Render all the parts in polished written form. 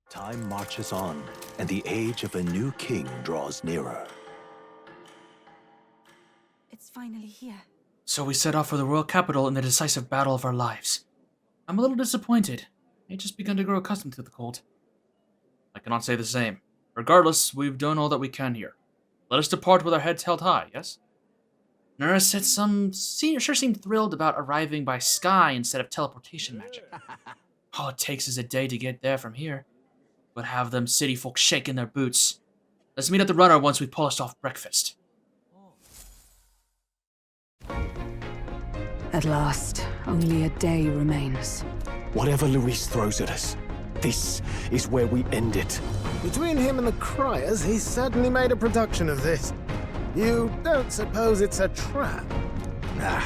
Time marches on, and the age of a new king draws nearer. It's finally here. So we set off for the royal capital in the decisive battle of our lives. I'm a little disappointed. I had just begun to grow accustomed to the cold. I cannot say the same. Regardless, we've done all that we can here. Let us depart with our heads held high, yes? Nura said sure seemed thrilled about arriving by sky instead of teleportation magic. All it takes is a day to get there from here. But have them city folk shaking their boots. Let's meet at the runner once we've polished off breakfast. At last, only a day remains. Whatever Louis throws at us, this is where we end it. Between him and the criers, he's certainly made a production of this. You don't suppose it's a trap? Nah,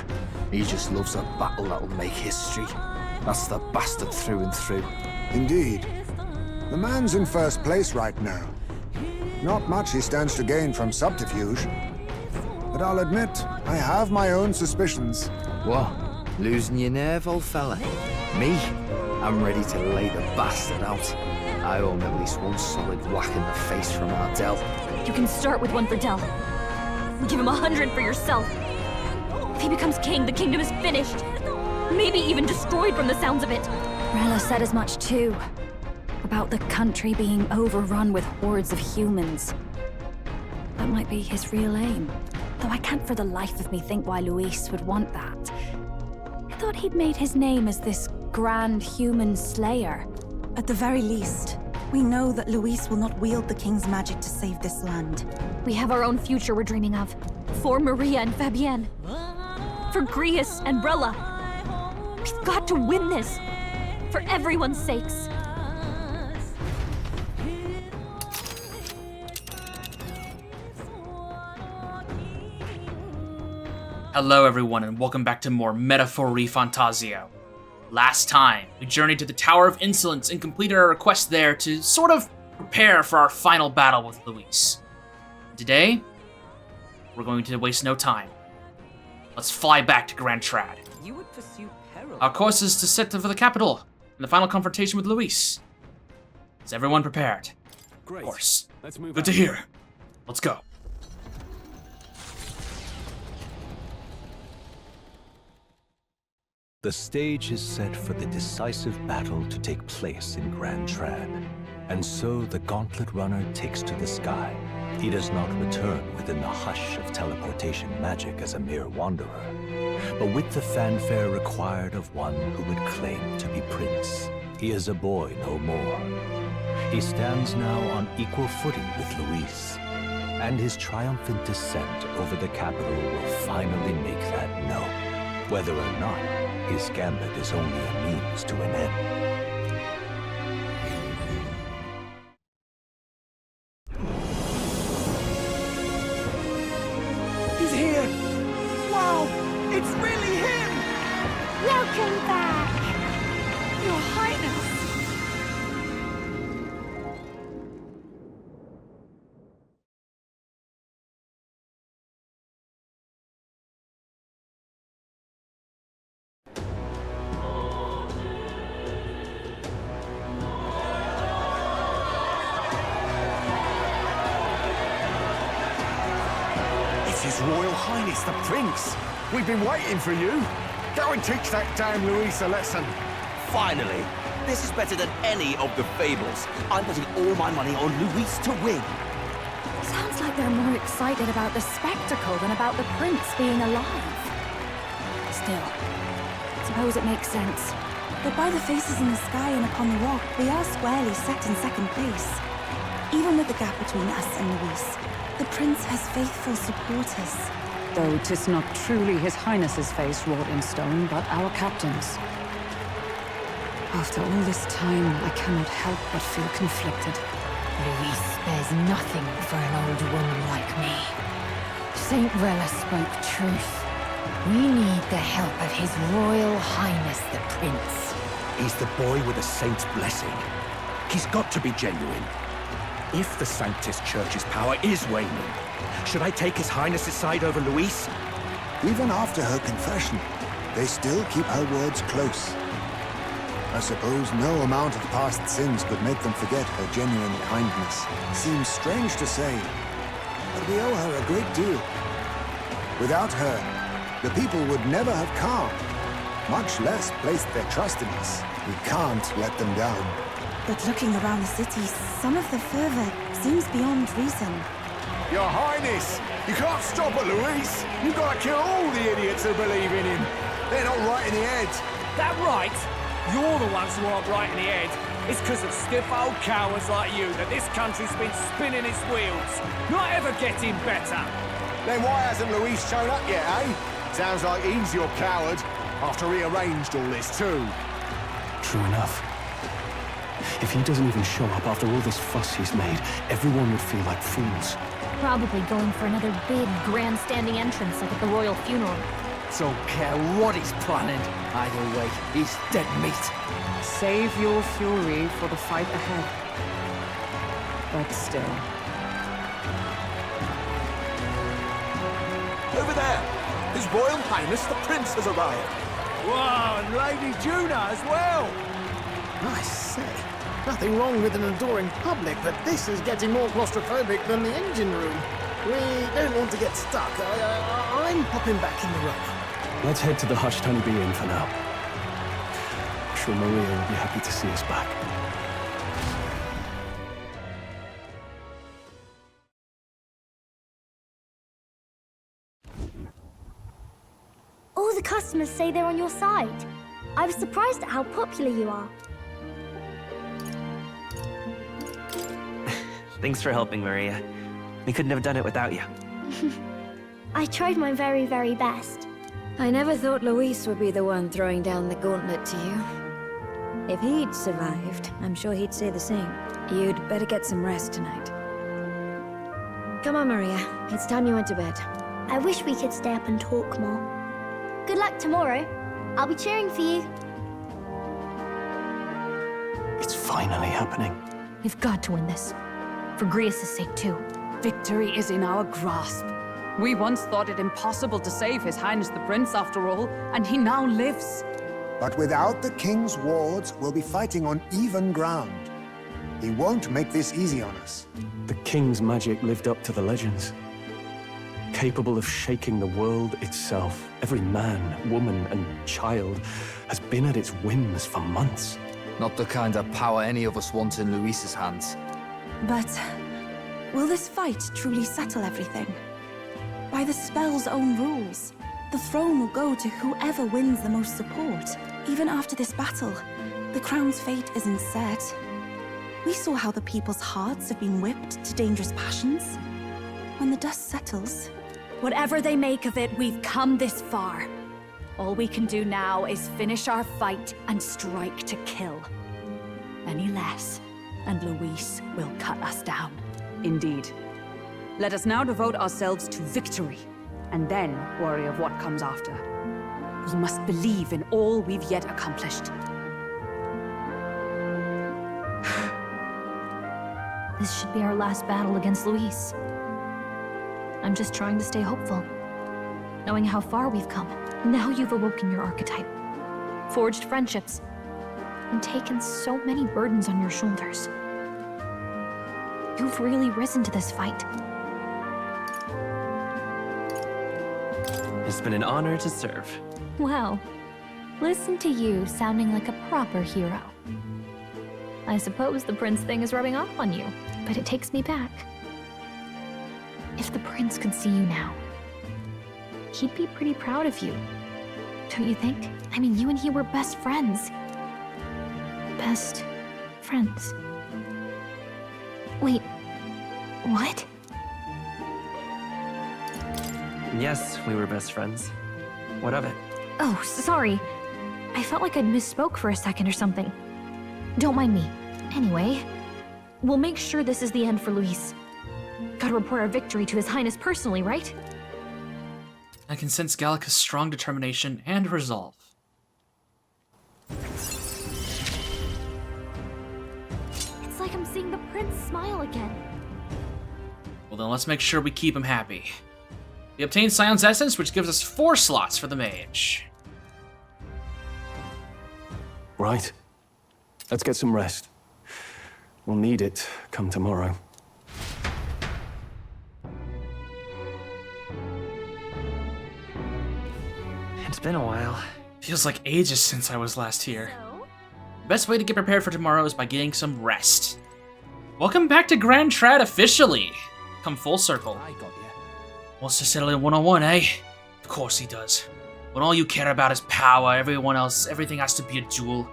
he just loves a battle that'll make history. That's the bastard through and through. Indeed. The man's in first place right now. Not much he stands to gain from subterfuge. But I'll admit, I have my own suspicions. What? Losing your nerve, old fella? Me? I'm ready to lay the bastard out. I owe him at least one solid whack in the face from Ardell. You can start with one for Dell. Give him 100 for yourself. If he becomes king, the kingdom is finished. Maybe even destroyed from the sounds of it. Rella said as much too. About the country being overrun with hordes of humans. That might be his real aim. Though I can't for the life of me think why Luis would want that. I thought he'd made his name as this grand human slayer. At the very least, we know that Luis will not wield the king's magic to save this land. We have our own future we're dreaming of. For Maria and Fabienne. For Grius and Rella. We've got to win this. For everyone's sakes. Hello everyone and welcome back to more Metaphori Fantazio. Last time, we journeyed to the Tower of Insolence and completed our quest there to sort of prepare for our final battle with Luis. Today, we're going to waste no time. Let's fly back to Grand Trad. Our course is to set for the capital and the final confrontation with Luis. Is everyone prepared? Great. Of course. Let's move Good to hear. Let's go. The stage is set for the decisive battle to take place in Grand Trad. And so the gauntlet runner takes to the sky. He does not return within the hush of teleportation magic as a mere wanderer, but with the fanfare required of one who would claim to be prince. He is a boy no more. He stands now on equal footing with Luis, and his triumphant descent over the capital will finally make that known, whether or not his gambit is only a means to an end. He's here! Wow! It's really him! Welcome back, Your Highness. His Royal Highness the Prince! We've been waiting for you! Go and teach that damn Luis a lesson! Finally! This is better than any of the fables. I'm putting all my money on Luis to win. Sounds like they're more excited about the spectacle than about the prince being alive. Still, suppose it makes sense. But by the faces in the sky and upon the rock, we are squarely set in second place. Even with the gap between us and Luis, the prince has faithful supporters. Though 'tis not truly His Highness's face wrought in stone, but our captain's. After all this time, I cannot help but feel conflicted. Luis spares nothing for an old woman like me. Saint Rella spoke truth. We need the help of His Royal Highness the Prince. He's the boy with a saint's blessing. He's got to be genuine. If the Sanctus Church's power is waning, should I take His Highness's side over Luis? Even after her confession, they still keep her words close. I suppose no amount of past sins could make them forget her genuine kindness. Seems strange to say, but we owe her a great deal. Without her, the people would never have calmed, much less placed their trust in us. We can't let them down. But looking around the city, some of the fervor seems beyond reason. Your Highness, you can't stop it, Luis. You've got to kill all the idiots who believe in him. They're not right in the head. That right? You're the ones who aren't right in the head. It's because of stiff old cowards like you that this country's been spinning its wheels. Not ever getting better. Then why hasn't Luis shown up yet, eh? Sounds like he's your coward, after he arranged all this too. True enough. If he doesn't even show up after all this fuss he's made, everyone would feel like fools. Probably going for another big, grandstanding entrance like at the royal funeral. Don't care what he's planning. Either way, he's dead meat. Save your fury for the fight ahead. But still. Over there! His Royal Highness the Prince has arrived. Wow, and Lady Juna as well! I say, nothing wrong with an adoring public, but this is getting more claustrophobic than the engine room. We don't want to get stuck. I'm popping back in the room. Let's head to the hushed honeybee inn for now. I'm sure Maria will be happy to see us back. All the customers say they're on your side. I was surprised at how popular you are. Thanks for helping, Maria. We couldn't have done it without you. I tried my very, very best. I never thought Luis would be the one throwing down the gauntlet to you. If he'd survived, I'm sure he'd say the same. You'd better get some rest tonight. Come on, Maria. It's time you went to bed. I wish we could stay up and talk more. Good luck tomorrow. I'll be cheering for you. It's finally happening. You've got to win this. For Grius' sake, too. Victory is in our grasp. We once thought it impossible to save His Highness the Prince, after all, and he now lives. But without the king's wards, we'll be fighting on even ground. He won't make this easy on us. The king's magic lived up to the legends. Capable of shaking the world itself. Every man, woman, and child has been at its whims for months. Not the kind of power any of us want in Luis's hands. But will this fight truly settle everything? By the spell's own rules, the throne will go to whoever wins the most support. Even after this battle, the crown's fate isn't set. We saw how the people's hearts have been whipped to dangerous passions. When the dust settles... Whatever they make of it, we've come this far. All we can do now is finish our fight and strike to kill. Any less, and Luis will cut us down. Indeed. Let us now devote ourselves to victory, and then worry of what comes after. We must believe in all we've yet accomplished. This should be our last battle against Luis. I'm just trying to stay hopeful. Knowing how far we've come. Now you've awoken your archetype. Forged friendships. And taken so many burdens on your shoulders. You've really risen to this fight. It's been an honor to serve. Wow. Listen to you sounding like a proper hero. I suppose the prince thing is rubbing off on you, but it takes me back. If the prince could see you now, he'd be pretty proud of you. Don't you think? I mean, you and he were best friends. Best friends. Wait, what? Yes, we were best friends. What of it? Oh, sorry. I felt like I'd misspoke for a second or something. Don't mind me. Anyway, we'll make sure this is the end for Luis. Gotta report our victory to His Highness personally, right? I can sense Gallica's strong determination and resolve. It's like I'm seeing the prince smile again. Well then, let's make sure we keep him happy. We obtain Scion's Essence, which gives us 4 slots for the mage. Right. Let's get some rest. We'll need it come tomorrow. It's been a while. Feels like ages since I was last here. The best way to get prepared for tomorrow is by getting some rest. Welcome back to Grand Trad officially. Come full circle. I got you. Wants to settle in one-on-one, eh? Of course he does. When all you care about is power, everything has to be a duel.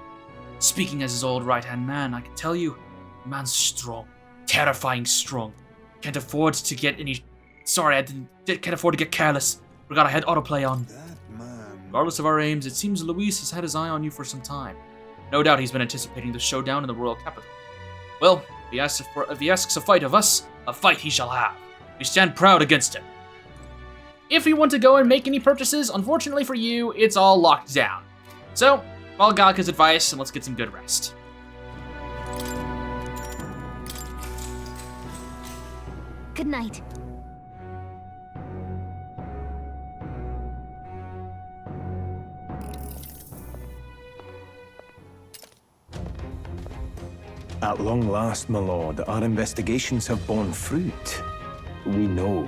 Speaking as his old right-hand man, I can tell you, the man's strong. Terrifying strong. Can't afford to get any... Sorry, can't afford to get careless. Forgot I had autoplay on. Regardless of our aims, it seems Luis has had his eye on you for some time. No doubt he's been anticipating the showdown in the royal capital. Well, if he asks a fight of us, a fight he shall have. We stand proud against him. If you want to go and make any purchases, unfortunately for you, it's all locked down. So, follow Galka's advice and let's get some good rest. Good night. At long last, my lord, our investigations have borne fruit. We know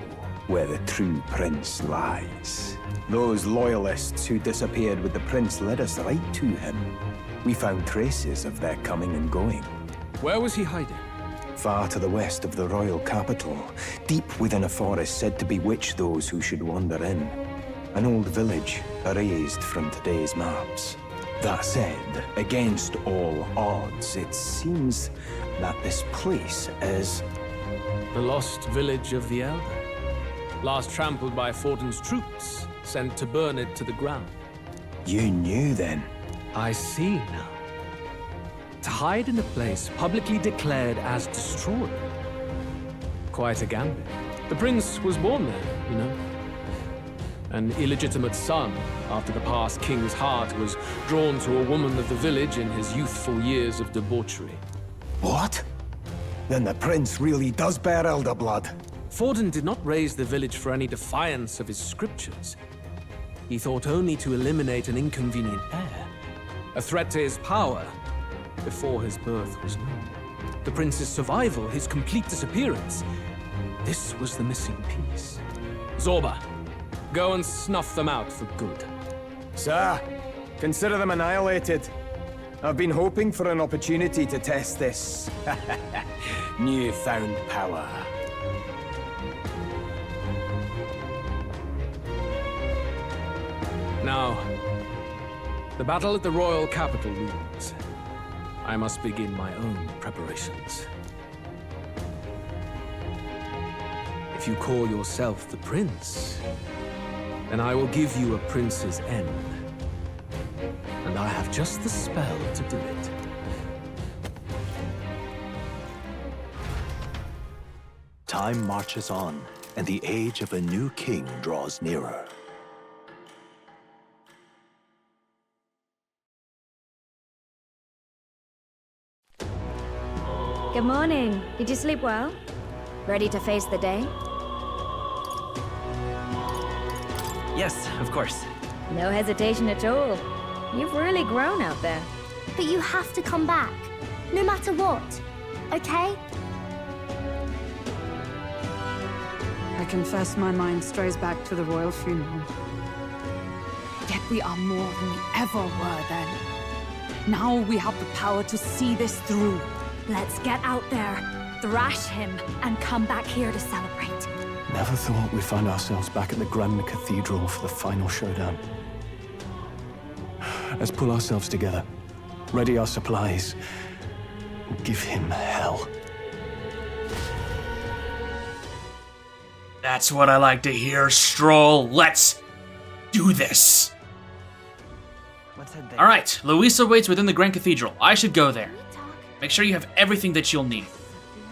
where the true prince lies. Those loyalists who disappeared with the prince led us right to him. We found traces of their coming and going. Where was he hiding? Far to the west of the royal capital, deep within a forest said to bewitch those who should wander in. An old village erased from today's maps. That said, against all odds, it seems that this place is... The lost village of the Elder. Last trampled by Fortin's troops, sent to burn it to the ground. You knew then? I see now. To hide in a place publicly declared as destroyed. Quite a gambit. The prince was born there, you know. An illegitimate son, after the past king's heart was drawn to a woman of the village in his youthful years of debauchery. What? Then the prince really does bear elder blood. Fortin did not raise the village for any defiance of his scriptures. He thought only to eliminate an inconvenient heir, a threat to his power, before his birth was known. The prince's survival, his complete disappearance, this was the missing piece. Zorba, go and snuff them out for good. Sir, consider them annihilated. I've been hoping for an opportunity to test this newfound power. Now, the battle at the royal capital looms. I must begin my own preparations. If you call yourself the prince, then I will give you a prince's end. And I have just the spell to do it. Time marches on, and the age of a new king draws nearer. Good morning. Did you sleep well? Ready to face the day? Yes, of course. No hesitation at all. You've really grown out there. But you have to come back, no matter what, okay? I confess my mind strays back to the royal funeral. Yet we are more than we ever were then. Now we have the power to see this through. Let's get out there, thrash him, and come back here to celebrate. Never thought we'd find ourselves back at the Grand Cathedral for the final showdown. Let's pull ourselves together, ready our supplies, and give him hell. That's what I like to hear, Stroll. Let's do this. Alright, Louisa waits within the Grand Cathedral. I should go there. Make sure you have everything that you'll need.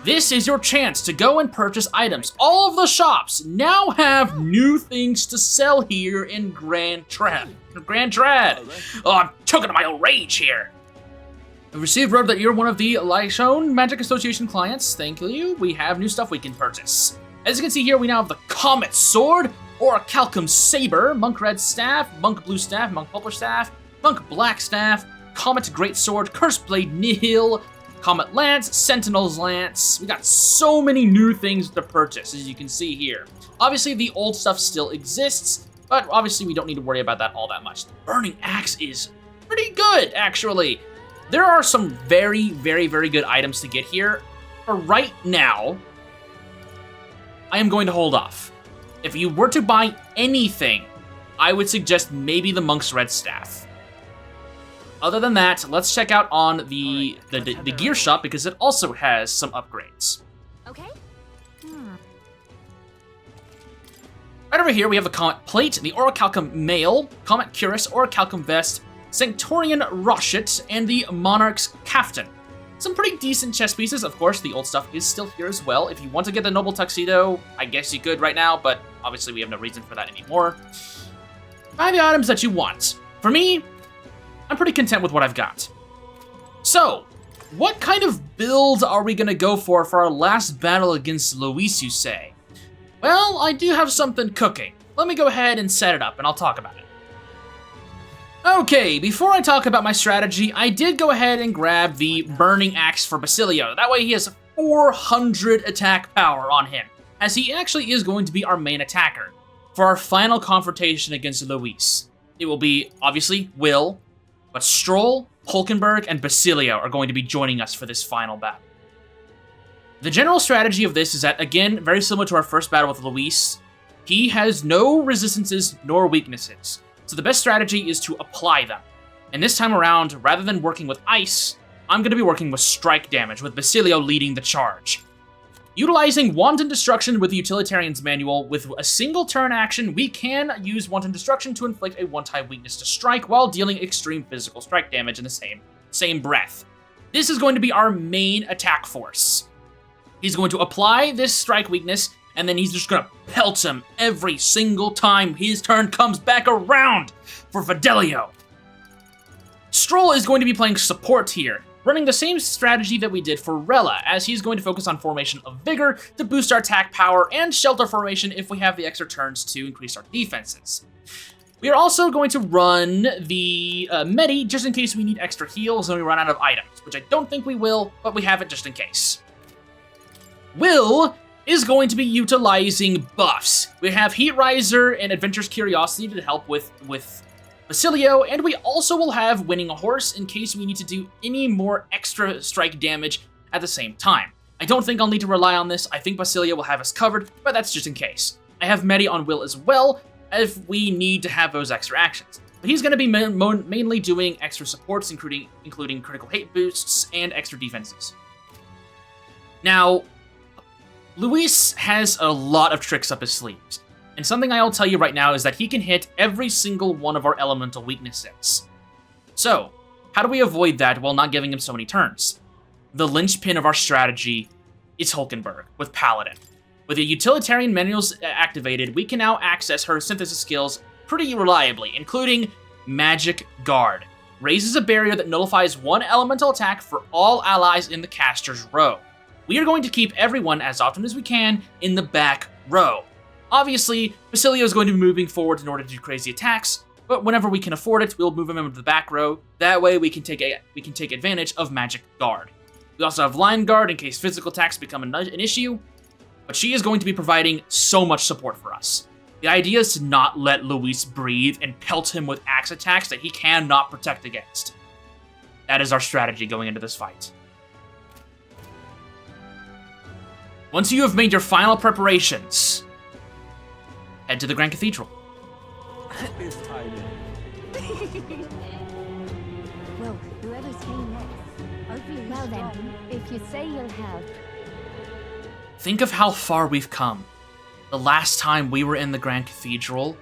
This is your chance to go and purchase items. All of the shops now have new things to sell here in Grand Trad. Oh, I'm choking on my own rage here. I've received word that you're one of the Lyshone Magic Association clients. Thank you. We have new stuff we can purchase. As you can see here, we now have the Comet Sword, Orichalcum Saber, Monk Red Staff, Monk Blue Staff, Monk Purple Staff, Monk Black Staff, Comet Greatsword, Cursed Blade Nihil, Comet Lance, Sentinel's Lance. We got so many new things to purchase, as you can see here. Obviously, the old stuff still exists, but obviously we don't need to worry about that all that much. The Burning Axe is pretty good, actually. There are some very, very, very good items to get here. For right now, I am going to hold off. If you were to buy anything, I would suggest maybe the Monk's Red Staff. Other than that, let's check out on the gear shop because it also has some upgrades. Okay. Right over here, we have the Comet Plate, the Orichalcum Mail, Comet Cuirass, Orichalcum Vest, Sanctorian Roshet, and the Monarch's Caftan. Some pretty decent chest pieces. Of course, the old stuff is still here as well. If you want to get the Noble Tuxedo, I guess you could right now, but obviously we have no reason for that anymore. Buy the items that you want. For me, I'm pretty content with what I've got. So, what kind of build are we gonna go for our last battle against Louis, you say? Well, I do have something cooking. Let me go ahead and set it up, and I'll talk about it. Okay, before I talk about my strategy, I did go ahead and grab the Burning Axe for Basilio. That way he has 400 attack power on him, as he actually is going to be our main attacker for our final confrontation against Louis. It will be, obviously, Will, but Stroll, Hulkenberg, and Basilio are going to be joining us for this final battle. The general strategy of this is that, again, very similar to our first battle with Louis, he has no resistances nor weaknesses. So the best strategy is to apply them. And this time around, rather than working with ice, I'm going to be working with strike damage, with Basilio leading the charge. Utilizing Wanton Destruction with the Utilitarian's Manual, with a single turn action, we can use Wanton Destruction to inflict a one-time weakness to strike while dealing extreme physical strike damage in the same breath. This is going to be our main attack force. He's going to apply this strike weakness, and then he's just gonna pelt him every single time his turn comes back around for Fidelio. Stroll is going to be playing support here, running the same strategy that we did for Rella, as he's going to focus on Formation of Vigor to boost our attack power, and Shelter Formation if we have the extra turns to increase our defenses. We are also going to run the Medi just in case we need extra heals and we run out of items, which I don't think we will, but we have it just in case. Will is going to be utilizing buffs. We have Heat Riser and Adventurer's Curiosity to help with Basilio, and we also will have Winning a Horse in case we need to do any more extra strike damage at the same time. I don't think I'll need to rely on this. I think Basilio will have us covered, but that's just in case. I have Medi on Will as well, if we need to have those extra actions. But he's going to be mainly doing extra supports, including critical hate boosts and extra defenses. Now, Louis has a lot of tricks up his sleeves, and something I'll tell you right now is that he can hit every single one of our elemental weaknesses. So, how do we avoid that while not giving him so many turns? The linchpin of our strategy is Hulkenberg with Paladin. With the Utilitarian Manuals activated, we can now access her synthesis skills pretty reliably, including Magic Guard. Raises a barrier that nullifies one elemental attack for all allies in the caster's row. We are going to keep everyone, as often as we can, in the back row. Obviously, Basilio is going to be moving forward in order to do crazy attacks, but whenever we can afford it, we'll move him into the back row. That way we can take advantage of Magic Guard. We also have Line Guard in case physical attacks become an issue, but she is going to be providing so much support for us. The idea is to not let Louis breathe and pelt him with axe attacks that he cannot protect against. That is our strategy going into this fight. Once you have made your final preparations, head to the Grand Cathedral. Well, whoever's saying next. Hopefully, well then, if you say you'll help. Think of how far we've come. The last time we were in the Grand Cathedral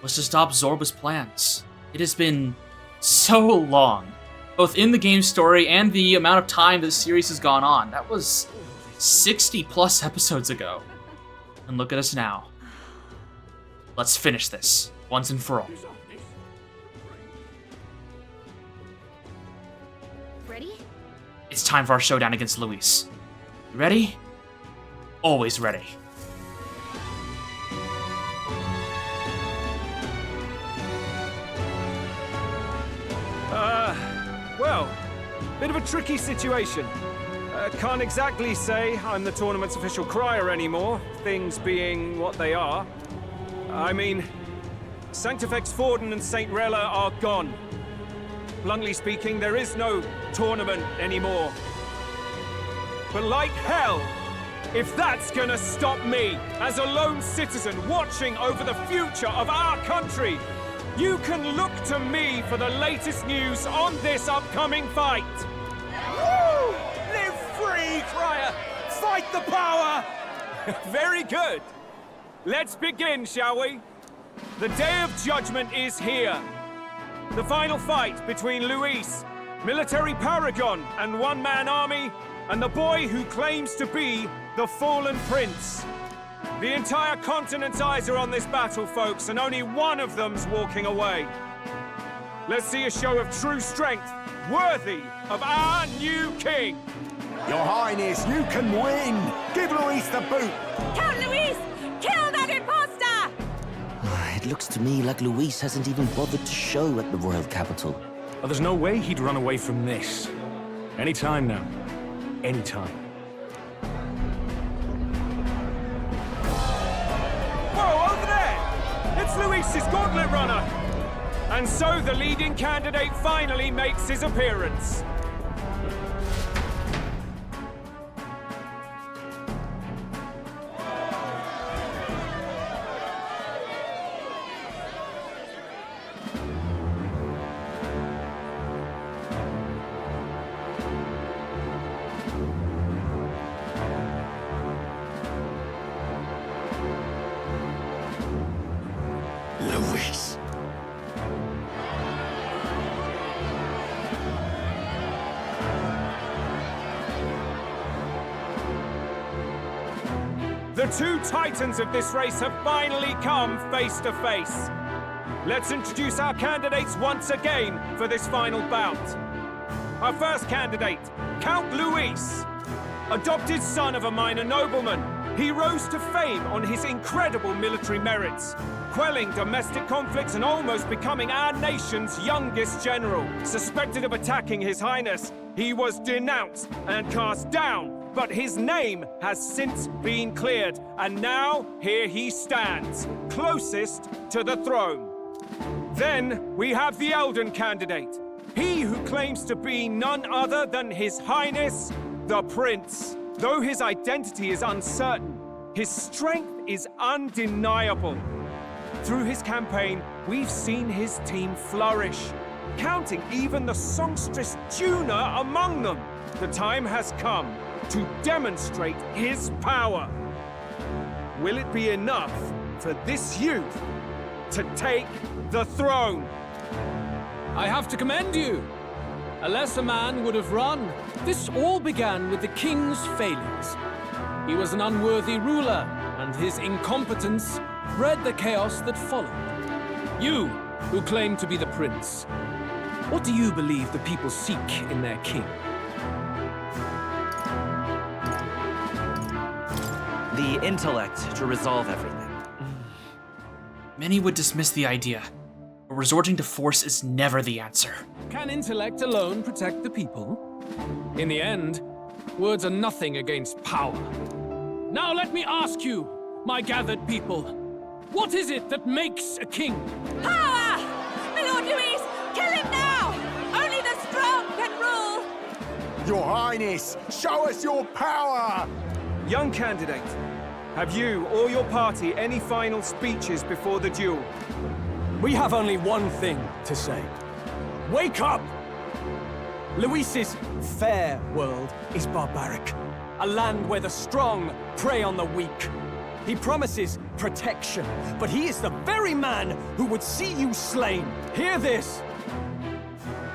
was to stop Zorba's plans. It has been so long, both in the game story and the amount of time this series has gone on. That was 60 plus episodes ago. And look at us now. Let's finish this once and for all. Ready? It's time for our showdown against Louis. You ready? Always ready. Well, bit of a tricky situation. Can't exactly say I'm the tournament's official crier anymore, things being what they are. I mean, Sanctifex Forden and St. Rella are gone. Bluntly speaking, there is no tournament anymore. But like hell, if that's gonna stop me, as a lone citizen watching over the future of our country, you can look to me for the latest news on this upcoming fight. Woo! Live free, crier! Fight the power! Very good. Let's begin, shall we? The Day of Judgment is here. The final fight between Luis, military paragon and one-man army, and the boy who claims to be the fallen prince. The entire continent's eyes are on this battle, folks, and only one of them's walking away. Let's see a show of true strength, worthy of our new king. Your Highness, you can win! Give Luis the boot! Count Luis! Kill that imposter! It looks to me like Luis hasn't even bothered to show at the royal capital. Well, there's no way he'd run away from this. Any time now. Any time. Whoa, over there! It's Luis's gauntlet runner! And so the leading candidate finally makes his appearance. Luis. The two titans of this race have finally come face to face. Let's introduce our candidates once again for this final bout. Our first candidate, Count Luis. Adopted son of a minor nobleman, he rose to fame on his incredible military merits, quelling domestic conflicts and almost becoming our nation's youngest general. Suspected of attacking His Highness, he was denounced and cast down, but his name has since been cleared, and now here he stands, closest to the throne. Then we have the Elden candidate, he who claims to be none other than His Highness, the Prince. Though his identity is uncertain, his strength is undeniable. Through his campaign, we've seen his team flourish, counting even the songstress Juna among them. The time has come to demonstrate his power. Will it be enough for this youth to take the throne? I have to commend you. A lesser man would have run. This all began with the king's failures. He was an unworthy ruler, and his incompetence bred the chaos that followed. You, who claim to be the prince, what do you believe the people seek in their king? The intellect to resolve everything. Many would dismiss the idea, but resorting to force is never the answer. Can intellect alone protect the people? In the end, words are nothing against power. Now let me ask you, my gathered people, what is it that makes a king? Power! My Lord Luis, kill him now! Only the strong can rule! Your Highness, show us your power! Young candidate, have you or your party any final speeches before the duel? We have only one thing to say. Wake up! Luis's fair world is barbaric. A land where the strong prey on the weak. He promises protection, but he is the very man who would see you slain. Hear this!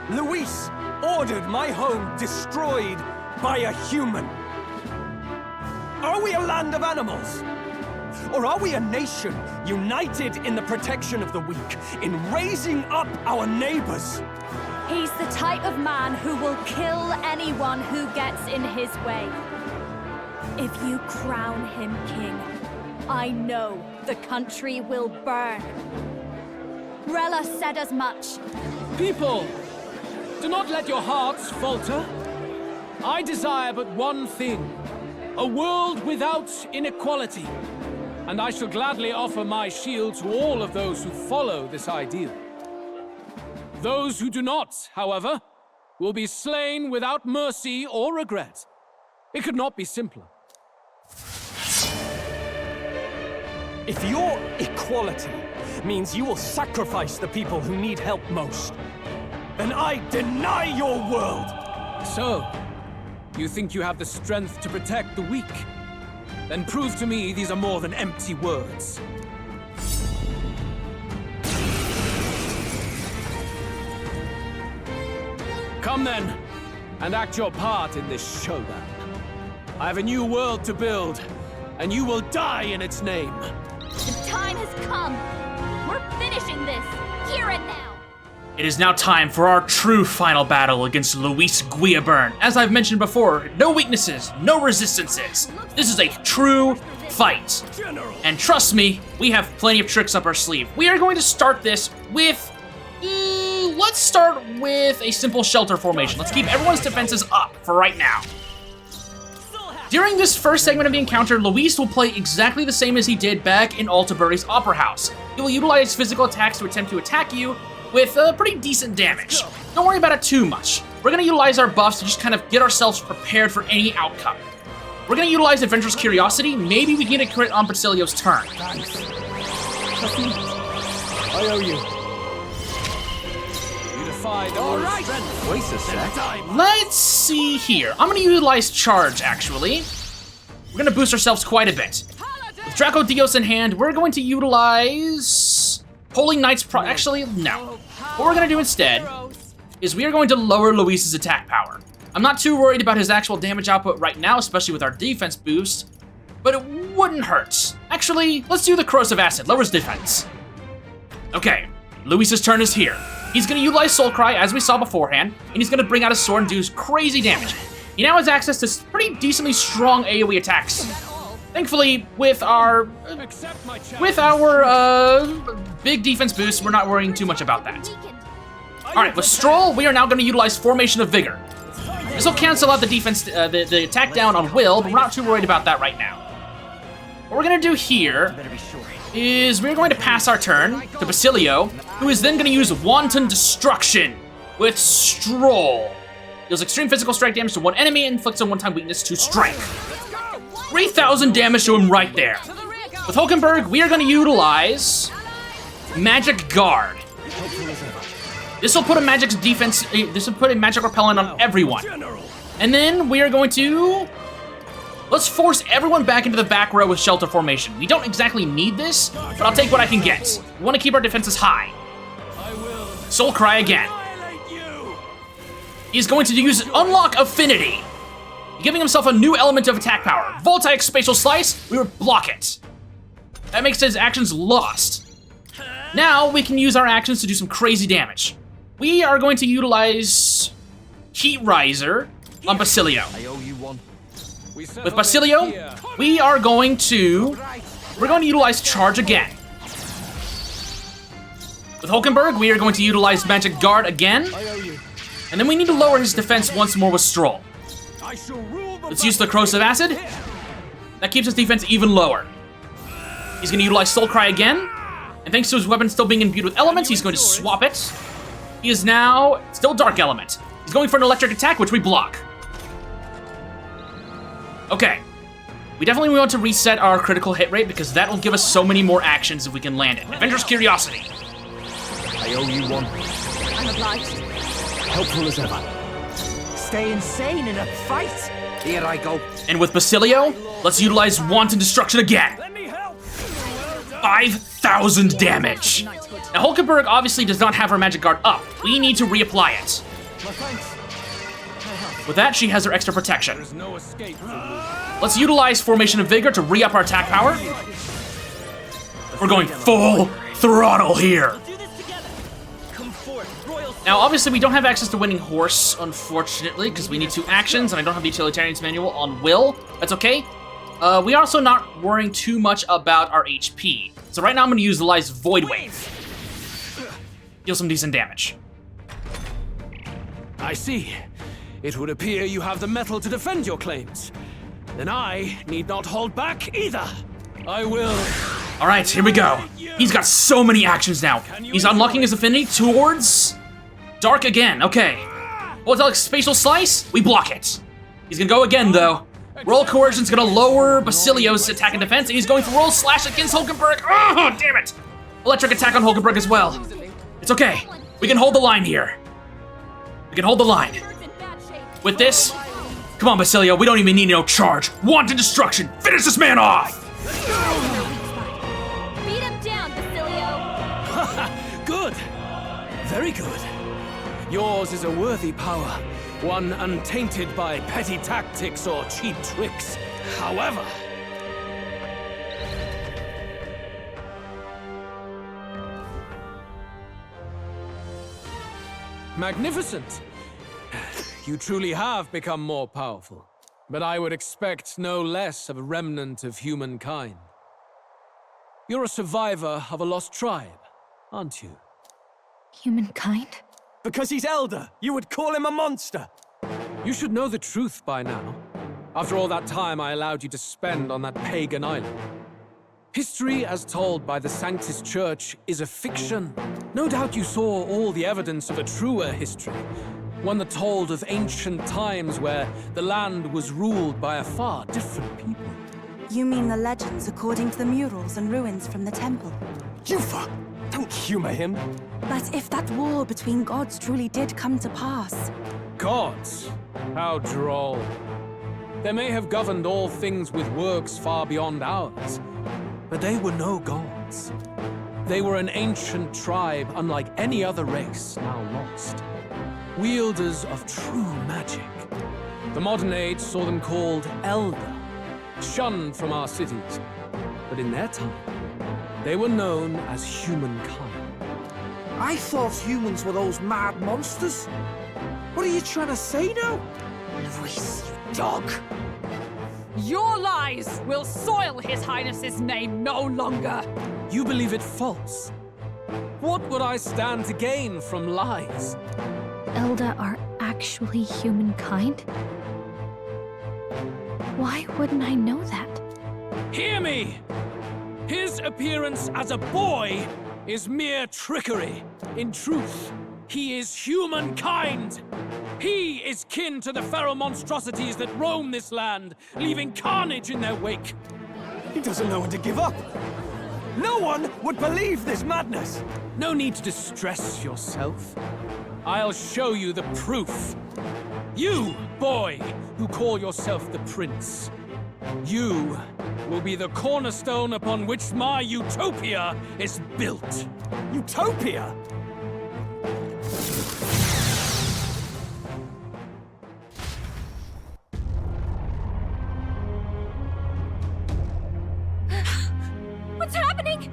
Luis ordered my home destroyed by a human. Are we a land of animals? Or are we a nation united in the protection of the weak, in raising up our neighbors? He's the type of man who will kill anyone who gets in his way. If you crown him king, I know the country will burn. Rella said as much. People, Do not let your hearts falter. I desire but one thing, a world without inequality. And I shall gladly offer my shield to all of those who follow this ideal. Those who do not, however, will be slain without mercy or regret. It could not be simpler. If your equality means you will sacrifice the people who need help most, then I deny your world! So, you think you have the strength to protect the weak? Then prove to me these are more than empty words. Come then, and act your part in this showdown. I have a new world to build, and you will die in its name. The time has come. We're finishing this, here and now. It is now time for our true final battle against Louis Guiabern. As I've mentioned before, no weaknesses, no resistances. This is a true fight. And trust me, we have plenty of tricks up our sleeve. We are going to start this with... let's start with a simple shelter formation. Let's keep everyone's defenses up for right now. During this first segment of the encounter, Louis will play exactly the same as he did back in Altabury's Opera House. He will utilize physical attacks to attempt to attack you with pretty decent damage. Don't worry about it too much. We're going to utilize our buffs to just kind of get ourselves prepared for any outcome. We're going to utilize Adventurer's Curiosity. Maybe we can get a crit on Basilio's turn. Thanks. I owe you. All right. Wait a sec. Let's see here. I'm going to utilize Charge, actually. We're going to boost ourselves quite a bit. With Draco Dios in hand, we're going to utilize Holy Knight's Actually, no. What we're going to do instead is we are going to lower Luis's attack power. I'm not too worried about his actual damage output right now, especially with our defense boost, but it wouldn't hurt. Actually, let's do the Corrosive Acid. Lowers defense. Okay, Luis's turn is here. He's going to utilize Soul Cry, as we saw beforehand, and he's going to bring out his sword and do crazy damage. He now has access to pretty decently strong AoE attacks. Thankfully, with our big defense boost, we're not worrying too much about that. All right, with Stroll, we are now going to utilize Formation of Vigor. This will cancel out the defense, the attack down on Will, but we're not too worried about that right now. What we're going to do here is we're going to pass our turn to Basilio, who is then going to use Wanton Destruction with Stroll. Deals extreme physical strike damage to one enemy and inflicts a one-time weakness to strike. 3,000 damage to him right there. With Hulkenberg, we are going to utilize Magic Guard. This will put a magic defense. This will put a magic repellent on everyone. And then we are going to... let's force everyone back into the back row with Shelter Formation. We don't exactly need this, but I'll take what I can get. We want to keep our defenses high. Soul Cry again. He's going to use Unlock Affinity, giving himself a new element of attack power. Voltaic Spatial Slice, we will block it. That makes his actions lost. Now we can use our actions to do some crazy damage. We are going to utilize Heat Riser on Basilio. I owe you one. With Basilio, we are going to... we're going to utilize Charge again. With Hulkenberg, we are going to utilize Magic Guard again. And then we need to lower his defense once more with Stroll. Let's use the Corrosive Acid. That keeps his defense even lower. He's going to utilize Soul Cry again. And thanks to his weapon still being imbued with elements, he's going to swap it. He is now still Dark Element. He's going for an electric attack, which we block. Okay. We definitely want to reset our critical hit rate because that will give us so many more actions if we can land it. Adventurer's Curiosity. I owe you one. I'm obliged. Helpful as ever. Stay insane in a fight? Here I go. And with Basilio, let's utilize Wanton Destruction again. 5,000 damage. Now Hulkenberg obviously does not have her Magic Guard up. We need to reapply it. With that, she has her extra protection. Let's utilize Formation of Vigor to re-up our attack power. We're going full throttle here. Now, obviously, we don't have access to Winning Horse, unfortunately, because we need 2 actions, and I don't have the Utilitarian's Manual on Will. That's okay. We're also not worrying too much about our HP. So right now, I'm going to utilize Void Wave. Deal some decent damage. I see. It would appear you have the mettle to defend your claims. Then I need not hold back either. I will... Alright, here we go. He's got so many actions now. He's unlocking his affinity towards... Dark again, okay. What's that, like spatial slice? We block it. He's gonna go again, though. Royal Coercion's gonna lower Basilio's attack and defense, and he's going for Royal Slash against Hulkenberg. Oh, damn it! Electric attack on Hulkenberg as well. It's okay. We can hold the line here. We can hold the line. With this, come on, Basilio, we don't even need no charge. Wanton destruction. Finish this man off! Beat him down, Basilio! Good. Very good. Yours is a worthy power, one untainted by petty tactics or cheap tricks. However... Magnificent! You truly have become more powerful. But I would expect no less of a remnant of humankind. You're a survivor of a lost tribe, aren't you? Humankind? Because he's elder, you would call him a monster. You should know the truth by now. After all that time I allowed you to spend on that pagan island. History, as told by the Sanctus Church, is a fiction. No doubt you saw all the evidence of a truer history. One that told of ancient times where the land was ruled by a far different people. You mean the legends according to the murals and ruins from the temple? Yufa! Don't humor him. But if that war between gods truly did come to pass... Gods? How droll. They may have governed all things with works far beyond ours, but they were no gods. They were an ancient tribe unlike any other race now lost. Wielders of true magic. The modern age saw them called Elder, shunned from our cities. But in their time, they were known as humankind. I thought humans were those mad monsters. What are you trying to say now? Louis, you dog. Your lies will soil His Highness's name no longer. You believe it false? What would I stand to gain from lies? Elda are actually humankind? Why wouldn't I know that? Hear me! His appearance as a boy is mere trickery. In truth, he is humankind. He is kin to the feral monstrosities that roam this land, leaving carnage in their wake. He doesn't know when to give up. No one would believe this madness. No need to distress yourself. I'll show you the proof. You, boy, who call yourself the prince. You will be the cornerstone upon which my utopia is built. Utopia? What's happening?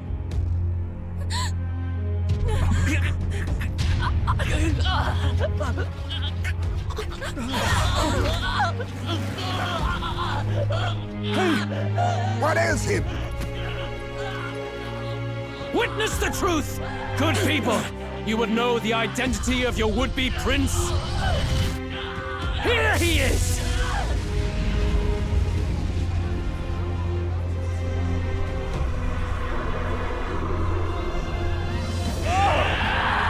What ails him? Witness the truth! Good people, you would know the identity of your would-be prince. Here he is!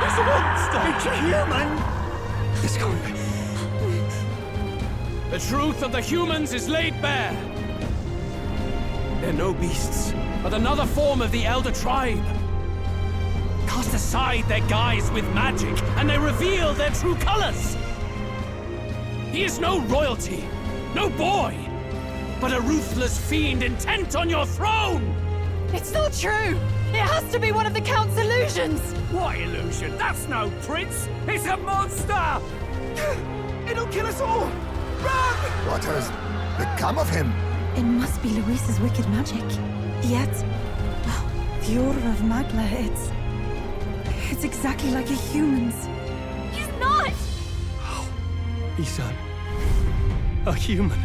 He's a monster! It's a human! It's gone. The truth of the humans is laid bare. They're no beasts, but another form of the Elder Tribe. Cast aside their guise with magic, and they reveal their true colors. He is no royalty, no boy, but a ruthless fiend intent on your throne! It's not true! It has to be one of the Count's illusions! What illusion? That's no prince! It's a monster! It'll kill us all! Run! What has become of him? It must be Luis's wicked magic. Yet, the aura of Magla, it's exactly like a human's. He's not! He's a human.